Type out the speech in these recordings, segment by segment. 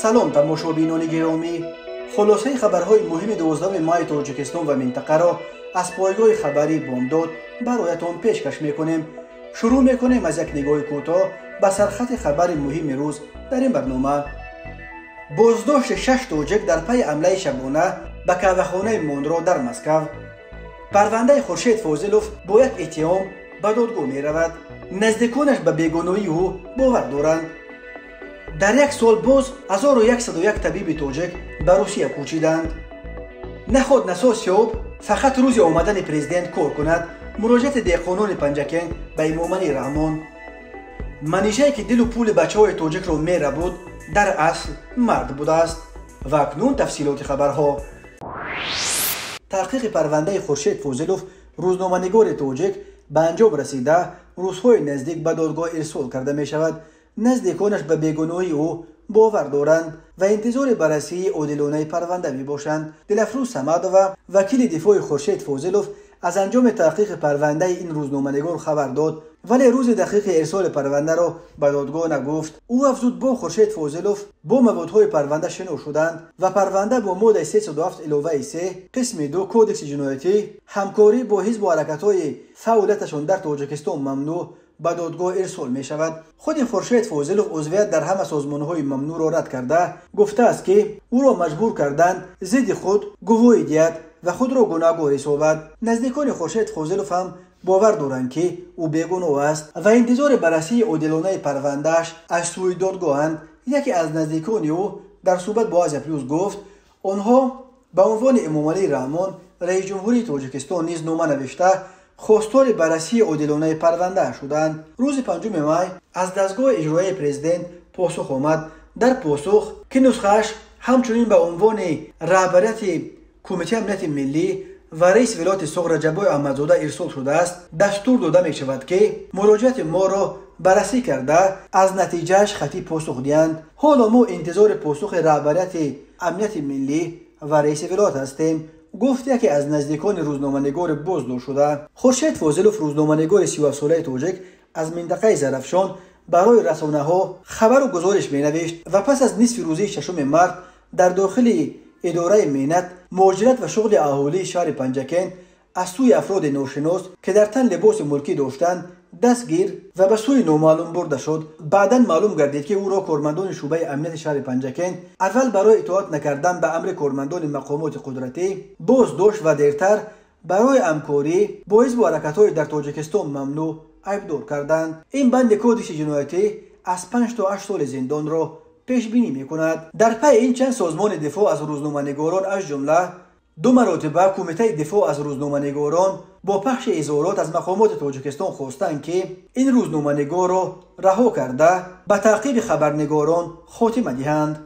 سلام تماشابینان گرامی، خلاصه خبرهای مهم 12 مای تاجیکستان و منطقه را از پایگاه خبری بامداد برایتان پیشکش میکنیم. شروع میکنیم از یک نگاه کوتاه به سرخط خبر مهم روز در این برنامه. بازداشت 6 تاجیک در پی حمله شبانه به قهوه‌خانه موندرو در مسکو. پرونده خورشید فاضلوف با یک اتهام به دادگاه می رود. نزدیکانش به بیگناهی او باور دارند. در یک سال باز 1101 طبیب تاجیک به روسیه کوچیدند. نخود نساز یاب فقط روز آمدن پرزیدنت کار کند. مراجعت دهقانان پنجکین به امامنی رحمان. منیژه‌ای که دل و پول بچه‌های تاجیک را می‌ره بود در اصل مرد بوده است. و اکنون تفصیلات خبرها. تحقیق پرونده خورشید فاضلوف روزنامه‌نگار تاجیک به انجام رسیده روزهای نزدیک به دادگاه ارسال کرده می شود. نزدیکانش به بیگناهی او باور دارند و انتظار بررسی عادلانه پرونده می باشند. دلفروز صمدوف وکیل دفاع خورشید فاضلوف از انجام تحقیق پرونده این روزنامه‌نگار خبر داد، ولی روز دقیق ارسال پرونده را به دادگاه نگفت. او افزود با خورشید فاضلوف با موادهای پرونده شناخته شدند و پرونده با ماده 307 علاوه 3 قسم 2 کودکس جنایتی همکاری با حزب و حرکت‌های فعالیتشان در تاجیکستان ممنوع به دادگاه ارسال می شود. خود خورشید فاضلوف عضویت در همه سازمان‌های ممنوع را رد کرده گفته است که او را مجبور کردند ضد خود گواهی دهد و خود را گناهکار حسابد. نزدیکان خورشید فاضلوف هم باور دارند که او بیگناه است و انتظار بررسی عادلانه پروندهش از سوی دادگاهند. یکی از نزدیکان او در صحبت با آزیا پلوس گفت آنها به عنوان امامعلی رحمان رئیس جمهوری تاجیکستان نیز نامه نوشته خواستار بررسی عادلانه پرونده شدند. روز 5 مای از دستگاه اجرایی پرزیدنت پاسخ آمد. در پاسخ که نسخه‌اش همچنین به عنوان رهبریت کمیته امنیت ملی و رئیس ولایت سغر رجب احمدزاده ارسال شده است، دستور داده می شود که مراجعت ما را بررسی کرده از نتیجهش خطی پاسخ دهند. حالا ما انتظار پاسخ رهبریت امنیت ملی و رئیس ولایت هستیم، گفت یکی از نزدیکان روزنامه‌نگار بازداشت شده. خورشید فاضلوف روزنامه‌نگار 37 ساله تاجیک از منطقه زرافشان برای رسانه‌ها خبر و گزارش می‌نوشت و پس از نصف روزی 6 مارس در داخل اداره مهنت، مهاجرت و شغل اهالی شهر پنجکین از سوی افراد ناشناس که در تن لباس ملکی داشتند دستگیر و به سوی نامعلوم برده شد. بعداً معلوم گردید که او را کارمندان شعبه امنیت شهر پنجکین اول برای اطاعت نکردن به امر کارمندان مقامات قدرتی بازداشت و دیرتر برای همکاری با حزب و حرکت‌های در تاجیکستان ممنوع عیبدار کردند. این بند کودکس جنایتی از 5 تا 8 سال زندان را پیش بینی می کند. در پی این چند سازمان دفاع از روزنامه‌نگاران از جمله 2 مرتبه کمیته دفاع از روزنامه‌نگاران با پخش اظهارات از مقامات تاجیکستان خواستند که این روزنامه‌نگار را رها کرده به تعقیب خبرنگاران خاتمه دهند.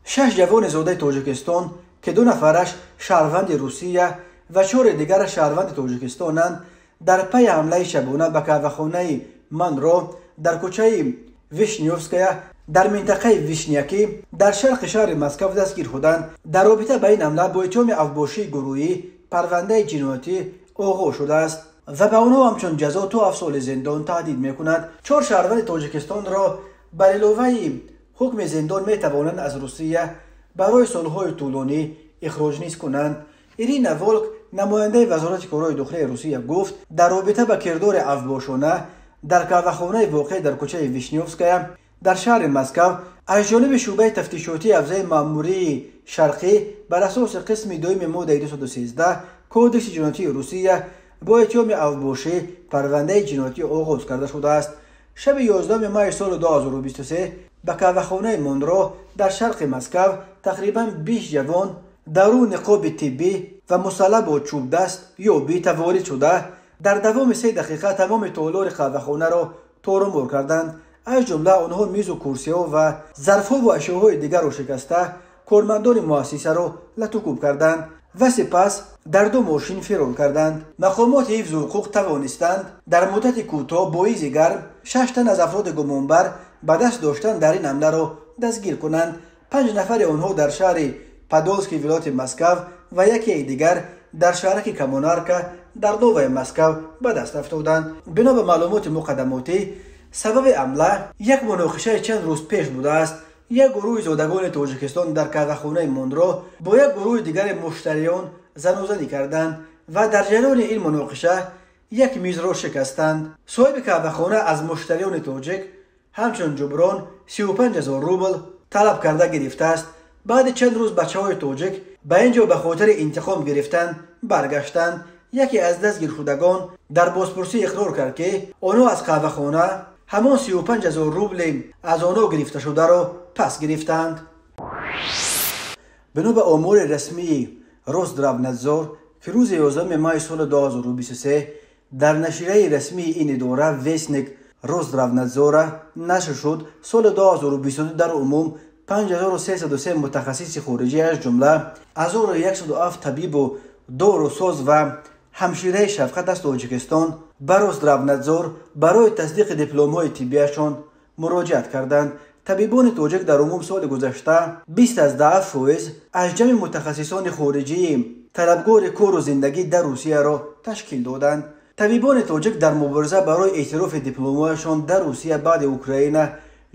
6 جوان زاده تاجیکستان که 2 نفرش شهروند روسیه و 4 دیگر شهروند تاجیکستانند در پی حمله شبانه به قهوه‌خانه موندرو در کوچه ویشنیوفسکایا در منطقه ویشنیاکی در شرق شهر مسکو دستگیر شدند. در رابطه با این حمله با اتهام افباشی گروهی پرونده جنایتی آغاز شده است و به آنها همچون جزا تا 7 سال زندان تهدید می‌کند. 4 شهروند تاجیکستان را بر علاوه حکم زندان می‌توانند از روسیه برای سال‌های طولانی اخراج نیز کنند. ایرینا ولک نماینده وزارت کارهای داخلی روسیه گفت در رابطه با کردار افباشانه در قهوه‌خانه واقع در کوچه ویشنیوفسکایا در شهر مسکو از جانب شعبه تفتیشاتی افزای مأموری شرقی بر اساس قسم 2 ماده 213 کودکس جنایتی روسیه با اتهام افباشی پرونده جنایتی آغاز کرده شده است. شب 11 مای سال 2023 به قهوه‌خانه موندرو در شرق مسکو تقریباً 20 جوان در رو نقاب طبی و مسلح با چوب دست یا بیت وارد شده در دوام 3 دقیقه تمام تالار قهوه‌خانه را تارمار کردند. از جمله آنها میز و کرسی‌ها و ظرف‌ها و اشیاءهای دیگر را شکسته کارمندان مؤسسه را لطوکوب کردند و سپس در 2 ماشین فرار کردند. مقامات حفظ حقوق توانستند در مدت کوتاه با ایزی گرم 6 تن از افراد گمانبر به دست داشتن در این حمله را دستگیر کنند. 5 نفر آنها در شهر پادولسکی ولایت مسکو و یکی دیگر در شهرک کامونارکا در نوای مسکو به دست افتادند. بنا به معلومات مقدماتی سبب حمله یک مناقشه چند روز پیش بوده است. یک گروه زادگان تاجیکستان در کاوهخانه موندرو با یک گروه دیگر مشتریان زن و زنی کردند و در جریان این مناقشه یک میز را شکستند. صاحب کاوهخانه از مشتریان تاجیک همچون جبران 35,000 روبل طلب کرده گرفته است. بعد چند روز بچه‌های تاجیک به اینجا به خاطر انتقام گرفتن برگشتند. یکی از دستگیر شدگان در بازپرسی اقرار کرد که آنها از کاوهخانه همان 35,000 روبل از آنها گرفته شده را پس گرفتند. بنا به آمار رسمی روزدروبنادزور که روز 11 مای سال 2023 در نشریه رسمی این اداره ویسنیک روزدروبنادزور نشر شد، سال 2022 در عموم 5303 متخصص خارجی از جمله 1107 طبیب و داروساز و همشیره شفقت از تاجیکستان به روزدروبنادزور برای تصدیق دیپلم‌های طبیشان مراجعت کردند. طبیبان تاجیک در عموم سال گذشته 20% از جمع متخصصان خارجی طلبگار کار و زندگی در روسیه را تشکیل دادند. طبیبان تاجیک در مبارزه برای اعتراف دیپلم‌هایشان در روسیه بعد اوکراین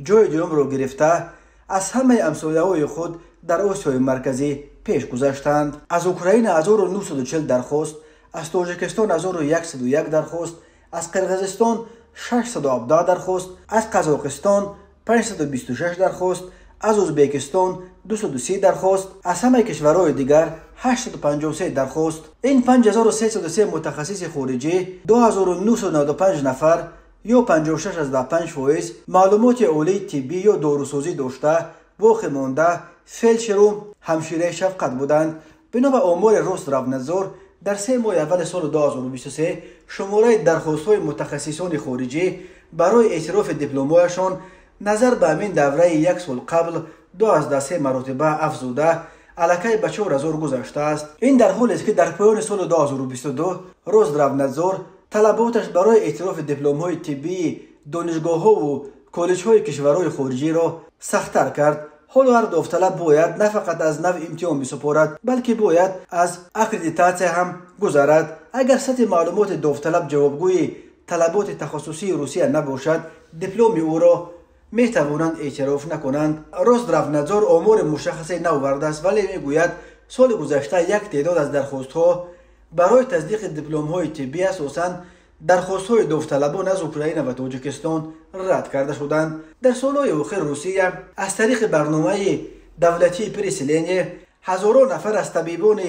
جای دوم را گرفته از همه همسایه‌های خود در آسیای مرکزی پیش گذشتند. از اوکراین 1940 درخواست، از تاجیکستان 1101 درخواست، از قرقیزستان 617 درخواست، از قزاقستان 526 درخواست، از ازبکستان 230 درخواست، از همه کشورهای دیگر 853 درخواست. این 5303 متخصص خارجی 2995 نفر یا 56.5% معلومات عالی طبی یا داروسازی داشته، واقع مانده، فلچر و همشیره شفقت بودند. بنا به آمار روزدروبنادزور در 3 ماه اول سال 2023 شماره درخواست‌های متخصصان خارجی برای اعتراف دیپلم‌هایشان نظر به همین دوره یک سال قبل 2 مرتبه افزوده علاکه به 4,000 گذشته است. این در حالی است که در پایان سال 2022 روزدروبنادزور طلباتش برای اعتراف دیپلم‌های طبی دانشگاه‌ها و کالج‌های کشورهای خارجی را سخت‌تر کرد. حالا هر داوطلب باید نه فقط از نوع امتحان بسپارد بلکه باید از اکریدیتاسیون هم گذرد. اگر سطح معلومات داوطلب جوابگوی طلبات تخصصی روسیه نباشد، دیپلم او را می توانند اعتراف نکنند. روزدروبنادزور آمار مشخصی نآورده است ولی میگوید سال گذشته یک تعداد از درخواست‌ها برای تصدیق دیپلم‌های طبی اساساً درخواست‌های داوطلبان از اوکراین و تاجیکستان رد کرده شدند. در سال‌های اخیر روسیه از طریق برنامه دولتی پریسلینی هزاران نفر از طبیبان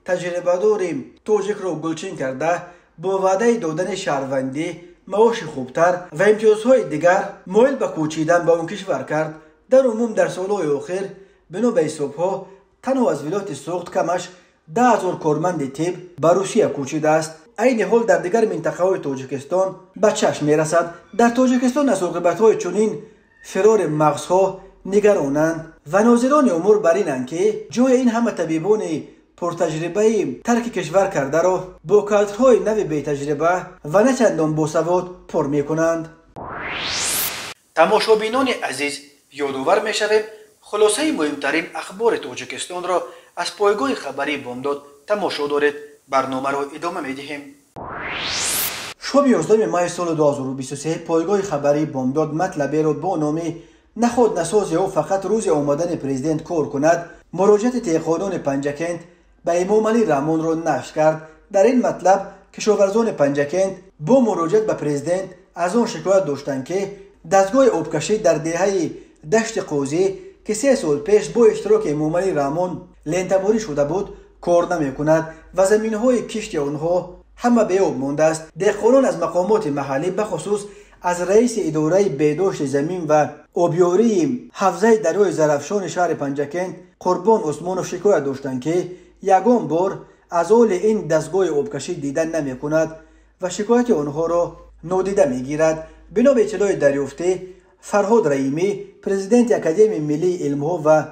تجربه‌دار تاجیک را گلچین کرده با وعده دادن شهروندی، معاش خوبتر و امتیازهای دیگر مایل به کوچیدن به اون کشور کرد. در عموم در سال‌های اخیر بنا به حساب‌ها تنها از ولایت سوخت کمش 10,000 کارمند طب به روسیه کوچیده است. این حال در دیگر منطقه‌های تاجیکستان به چشم می‌رسد. در تاجیکستان از عاقبت‌های چنین فرار مغزها نگرانند و ناظران امور بر اینند که جای این همه طبیبان پرتجربه ترک کشور کرده را با کادرهای نو بی تجربه و نه چندان باسواد پر می‌کنند. تماشابینان عزیز، یادآور می‌شویم خلاصه مهمترین اخبار تاجیکستان را از پایگاه خبری بامداد تماشا دارید. برنامه را ادامه می‌دهیم. شب 11 ماه سال 2023 پایگاه خبری بامداد مطلبی را با نام نخود نساز یا فقط روز آمدن پرزیدنت کار کند مراجعت تیقانون پنجکند به امام علی رحمان را نشر کرد. در این مطلب کشاورزان پنجکند با مراجعت به پرزیدنت از آن شکایت داشتند که دستگاه آبکشی در دهه دشت قوزی که 3 سال پیش با اشتراک امام علی رحمان لنته‌باری شده بود کار نمی‌کند و زمین‌های کشت آنها همه به آب مانده است. دهقانان از مقامات محلی به خصوص از رئیس اداره بهداشت زمین و آبیاری حوزه دریای زرافشان شهر پنجکند قربان عثمانو شکایت داشتند که یگان بار از حال این دستگاه آبکشی دیدن نمی‌کند و شکایت آنها را نادیده می‌گیرد. بنا به اطلاع دریافته فرهاد رحیمی پرزیدنت اکادمی ملی علم‌ها و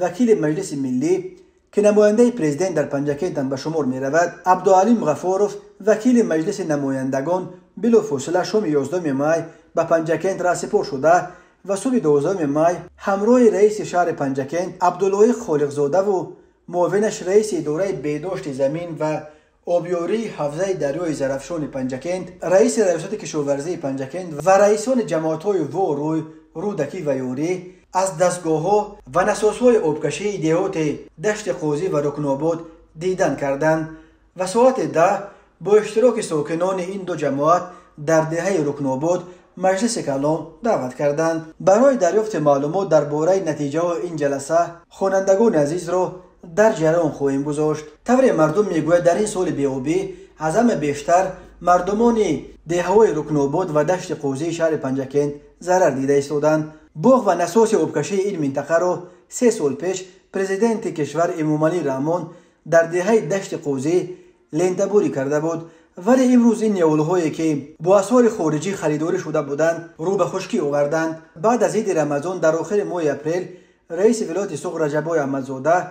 وکیل مجلس ملی که نماینده پرزیدنت در پنجکند به شمار می رود، عبدالعلیم غفاروف وکیل مجلس نمایندگان بلافاصله شام 11 مای به پنجکند رسپار شده و صبح 12 مای همراه رئیس شهر پنجکند عبدالله خالقزاده و معاونش رئیس اداره بهداشت زمین و آبیاری حوزه دریای زرافشان پنجکند، رئیس ریاست کشاورزی پنجکند و رئیسان جماعت‌های و رودکی و یوری از دستگاه‌ها و نسازهای آبکشی دهات دشت قوزی و رکناباد دیدن کردند و ساعت 10 با اشتراک ساکنان این دو جماعت در دهه رکناباد مجلس کلان دعوت کردند. برای دریافت معلومات درباره نتیجه این جلسه خوانندگان عزیز را در جریان خواهیم گذاشت. طور مردم میگوید در این سال بیابی از همه بیشتر مردمان دهه‌های رکناباد و دشت قوزی شهر پنجکند ضرر دیده ایستادند. باغ و نساز آبکشی این منطقه را 3 سال پیش پرزیدنت کشور امامعلی رحمان در دهه دشت قوزی لنته‌بری کرده بود، ولی امروز این نیولهایی که با اسعار خارجی خریداری شده بودند رو به خشکی آوردند. بعد از عید رمضان در آخر ماه اپریل رئیس ولایت سوق رجب‌های احمدزاده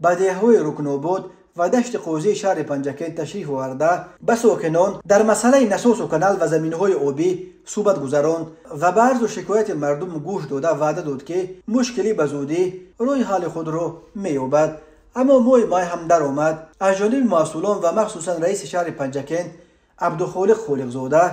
به دهه‌های رکناباد و دشت قوزی شهر پنجکند تشریف آورده به ساکنان در مسئله نساز و کانال و زمین‌های آبی صحبت گذراند و به عرض و شکایت مردم گوش داده وعده داد که مشکلی به زودی روی حال خود را می‌یابد. اما ماه هم در آمد. از جانب مسئولان و مخصوصا رئیس شهر پنجکند عبدالخالق خالقزاده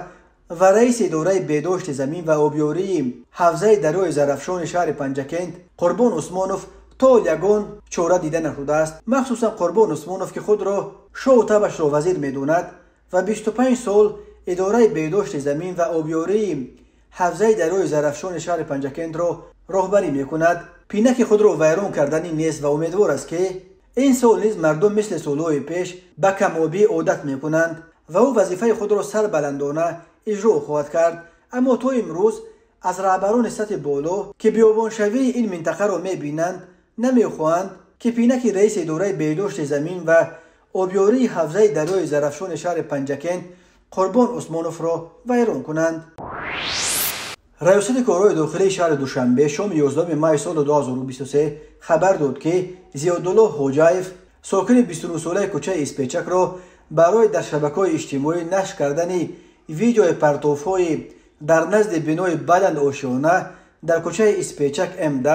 و رئیس اداره بهداشت زمین و آبیاری حوزه دریای زرافشان شهر پنجکند قربان عثمانوف تا یگان چاره دیده نشده است. مخصوصا قربان عثمانوف که خود را شاه تبش را وزیر میداند و 25 سال اداره بهداشت زمین و آبیاری حوزه دریای زرافشان شهر پنجکند را راهبری میکند، پینک خود را ویران کردنی نیست و امیدوار است که این سال نیز مردم مثل سالهای پیش به کم‌آبی عادت میکنند و او وظیفه خود را سربلندانه اجرا خواهد کرد. اما تا امروز از رهبران سطح بالا که بیابانشوی این منطقه را میبینند نمیخواهند که پینک رئیس اداره بهداشت زمین و آبیاری حوزه دریای زرافشان شهر پنجکند قربان عثمانوف را ویران کنند. ریاست کارهای داخلی شهر دوشنبه شام 11 ماه سال 2023 خبر داد که زیادالله حاجیف ساکن 29 ساله کوچه اسپیچک را برای در شبکه‌های اجتماعی نشر کردن ویدیو پرتوف‌های در نزد بنای بلند آشیانه در کوچه اسپیچک M10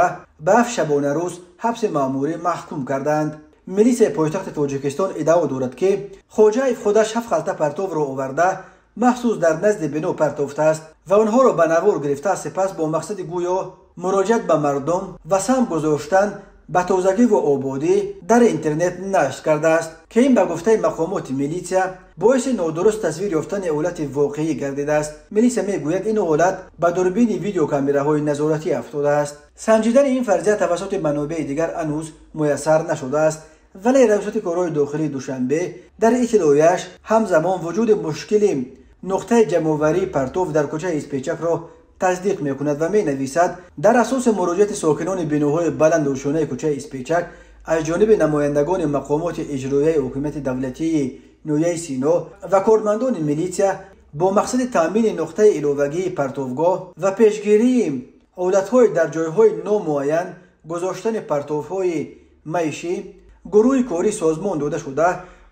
به 7 شبانه روز حبس مأموری محکوم کردند. میلیس پایتخت تاجیکستان ادعا دارد که حاجیف خودش 7 خلطه پرتو را آورده مخصوص در نزد بنا پرتافته است و آنها را به نوار گرفته، سپس با مقصد گویا مراجعت به مردم و سهم گذاشتن به تازگی و آبادی در اینترنت نشر کرده است که این به گفته مقامات میلیسیا باعث نادرست تصویر یافتن حالت واقعی گردیده است. میلیسیا میگوید این حالت به دوربین ویدیو کامراهای نظارتی افتاده است. سنجیدن این فرضیه توسط منابع دیگر هنوز میسر نشده است، ولی ریاست کارهای داخلی دوشنبه در اطلاعیه‌اش همزمان وجود مشکل نقطه جمع‌آوری پرتو در کوچه اسپیچک را تصدیق می‌کند و می‌نویسد در اساس مراجعت ساکنان بناهای بلند و شانه کوچه اسپیچک از جانب نمایندگان مقامات اجرایی حکومت دولتی نویه سینا و کارمندان میلیسیا با مقصد تامین نقطه علاوگی پرتوگاه و پیشگیری حالت‌های در جای‌های نامعین گذاشتن پرتوهای معیشی، گروه کاری سازمان داده شده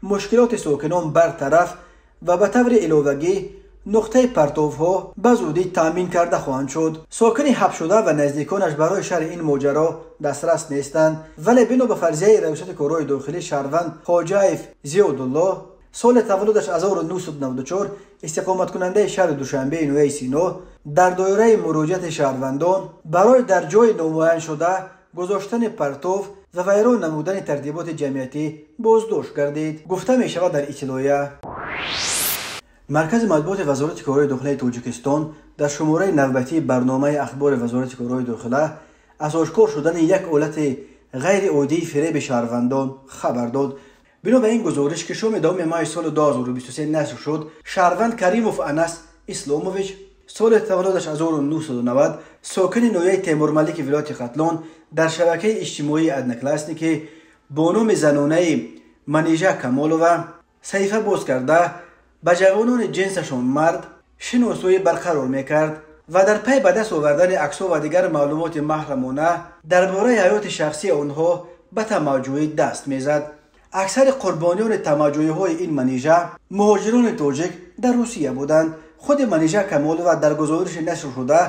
مشکلات ساکنان برطرف و به طور علاوگی نقطه پرتوها به زودی تامین کرده خواهند شد. ساکن حبس شده و نزدیکانش برای شرح این ماجرا دسترس نیستند، ولی بنا به فرضیه ریاست کارهای داخلی شهروند حاجیف زیادالله سال تولدش 1994 استقامت کننده شهر دوشنبه نویه سینا در دایره مراجعت شهروندان برای در جای نامعین شده گذاشتن پرتو و ویران نمودن ترتیبات جمعیتی بازداشت گردید. گفته می شود در اطلاعیه مرکز مطبوعات وزارت کارهای داخلی تاجیکستان در شماره نوبتی برنامه اخبار وزارت کارهای داخلی از آشکار شدن یک حالت غیر عادی فریب شهروندان خبر داد. بنا به این گزارش که شام 2 ماه سال 2023 نشر شد، شهروند کریموف انس اسلاموویچ سال تولدش 1990 ساکن نویه تیمورملیک ولایت ختلان در شبکه اجتماعی ادنکلاسنیکی با نام زنانه منیژه کمالووا صحیفه باز کرده به جوانان جنسشان مرد شناسایی برقرار میکرد و در پی به دست آوردن عکس‌ها و دیگر معلومات محرمانه درباره حیات شخصی آنها به تماجویی دست میزد. اکثر قربانیان تماجویی‌های این منیژه مهاجران تاجیک در روسیه بودند. خود منیژه کمالووا در گزارش نشر شده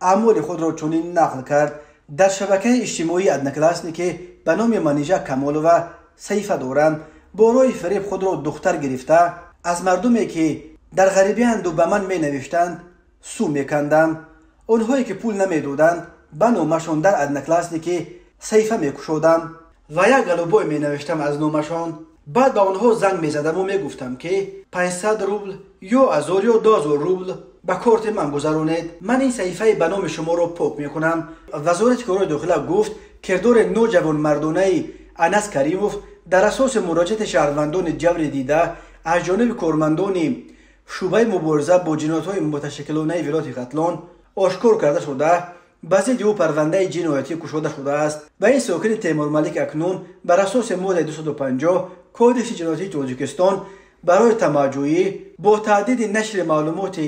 اعمال خود را چنین نقل کرد: در شبکه اجتماعی ادنکلاسنی که به نام منیژه کمالووا صحیفه دارم برای فریب خود را دختر گرفته از مردمی که در غریبی‌اند و به من می نوشتند سو می کندم. آنهایی که پول نمی دادند به نامشان در ادنکلاستی که صحیفه می کشودم و یک گلوبای می نوشتم از نامشان. بعد به آنها زنگ می زدم و می گفتم که 500 روبل یا 1000 یا 2000 روبل به کارت من گذرانید. من این صحیفه به نام شما را پاک می کنم. وزارت کارهای داخله گفت کردار نوجوان مردانه انس کریموف در اساس مراجعت شهروندان جبر دیده از جانب کارمندان شعبه مبارزه با جنایت‌های متشکلانه ولایت قتلان آشکار کرده شده به ضد او پرونده جنایتی گشوده شده است و این ساکن تیمور ملیک اکنون بر اساس ماده 250 کودکس جنایتی تاجیکستان برای تماجویی با تهدید نشر معلومات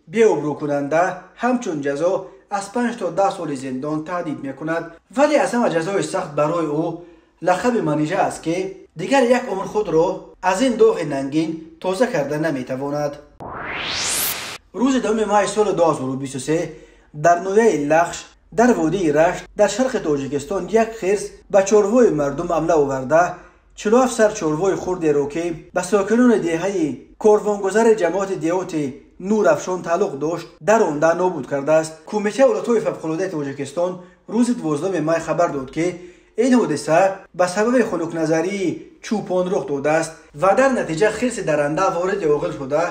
بی‌ابرو کننده همچون جزا از 5 تا 10 سال زندان تهدید می‌کند. ولی از همه جزای سخت برای او لقب منیژه است که دیگر یک عمر خود را از این داغ ننگین تازه کرده نمیتواند. روز 2 ماه سال 2023 در نویه لخش در وادی رشت در شرق تاجیکستان یک خرس به چاروای مردم حمله آورده 47 سر چاروای خرد را که به ساکنان دهه کاروانگذر جماعت دیهات نورافشان تعلق داشت درآنده نابود کرده است. کمیته حالتهای فوق‌العاده تاجیکستان روز 12 ماه خبر داد که این حادثه به سبب خنک نظری چوپان رخ داده است و در نتیجه خرس درنده وارد عاقل شده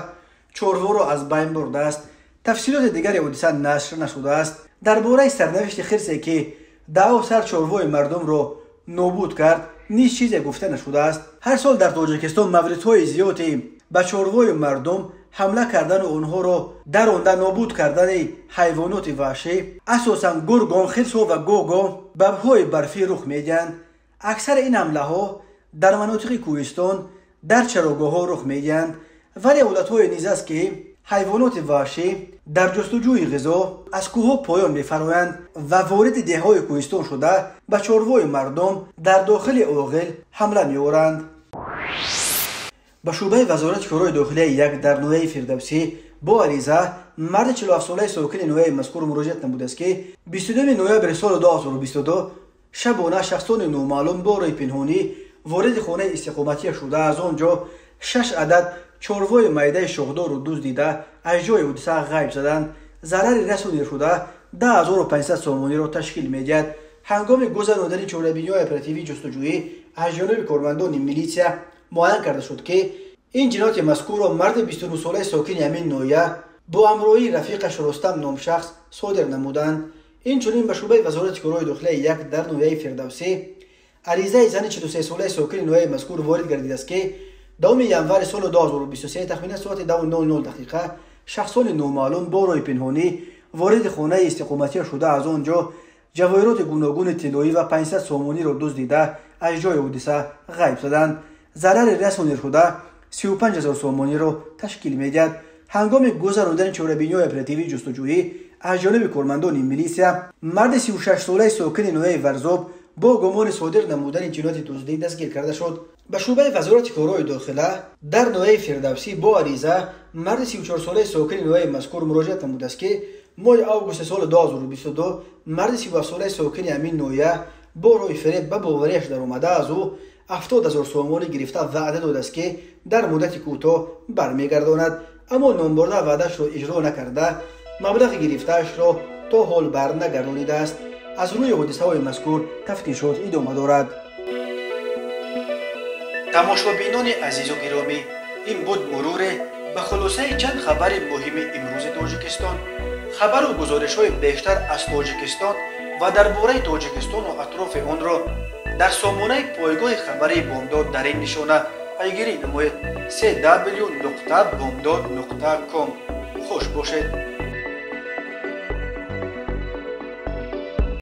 چاروا را از بین برده است. تفصیلات دیگر حادثه نشر نشده است. درباره سرنوشت خرسی که 10 سر چاروای مردم را نابود کرد نیز چیزی گفته نشده است. هر سال در تاجیکستان موردهای زیادی به چاروای مردم حمله کردن و آنها را درآنده نابود کردن حیوانات وحشی اساساً گرگان، خرس‌ها و گاگان بب‌های برفی رخ می‌دهند. اکثر این حمله ها در مناطق کوهستان در چراگاه‌ها رخ می‌دهند ولی حالت‌های نیز است که حیوانات وحشی در جستجوی غذا از کوه‌ها پایان می‌فرآیند و وارد دهه‌های کوهستان شده به چاروای مردم در داخل عاقل حمله می‌آورند. به شعبه وزارت کارهای داخلی یک در نویه فردوسی با عریضه مرد 47 ساله ساکن نویه مذکور مراجعت نموده است که 22 نوامبر سال 2022 شبانه شخصان نامعلوم با رای پنهانی وارد خانه استقامتی شده از آنجا 6 عدد چاروای میده شاخدار و دزدیده از جای حادثه غیب زدند. ضرر رسانیده شده 10500 سامانی را تشکیل می‌دهد. هنگام گذراندن چاره‌بینی‌های اپراتیوی جستجویی از جانب کارمندان میلیسیا معاین کرده شد که این جنایت مذکور را مرد 29 ساله ساکن همین ناحیه با همراهی رفیقش رستم نام شخص صادر نمودند. این چنین به شعبه وزارت کارهای داخلی یک در نویه فردوسی عریضه زن 43 ساله ساکن نویه مذکور وارد گردیده است که 2 ژانویه سال 2023 تخمین ساعت 2:00 شخصان نامعلوم با رای پنهانی وارد خانه استقامتی شده از آنجا جواهرات گوناگون طلایی و 500 سامانی را دزدیده از جای حادثه غیب زدند. ضرر رسانیده شده 35000 سامانی را تشکیل می‌دهد. هنگام گذراندن چاره‌بینی‌های اپراتیوی جستجویی از جانب کارمندان میلیسیا مرد 36 ساله ساکن نویه ورزاب با گمان صادر نمودن جنایت دزدی دستگیر کرده شد. به شعبه وزارت کارهای داخله در نویه فردوسی با عریضه مرد 34 ساله ساکن نویه مذکور مراجعت نموده است که ماه آگوست سال 2022 مرد 37 ساله ساکن همین نویه با رای فریب به باوریش در آمده از او 70000 سامانی گرفته وعده داده است که در مدت کوتاه برمیگرداند، اما نامبرده وعده‌اش را اجرا نکرده مبلغ گرفته‌اش را تا حال برنگردانیده است. از روی حادثه‌های مذکور تفتیشات ادامه دارد. تماشابینان عزیز و گرامی، این بود مرور به خلاصه چند خبر مهم امروز تاجیکستان. خبر و گزارش‌های بیشتر از تاجیکستان و درباره تاجیکستان و اطراف آن را در سامانه پایگاه خبری بامداد در این نشانه پیگیری نمایید: www.bomdad.com. خوش باشید.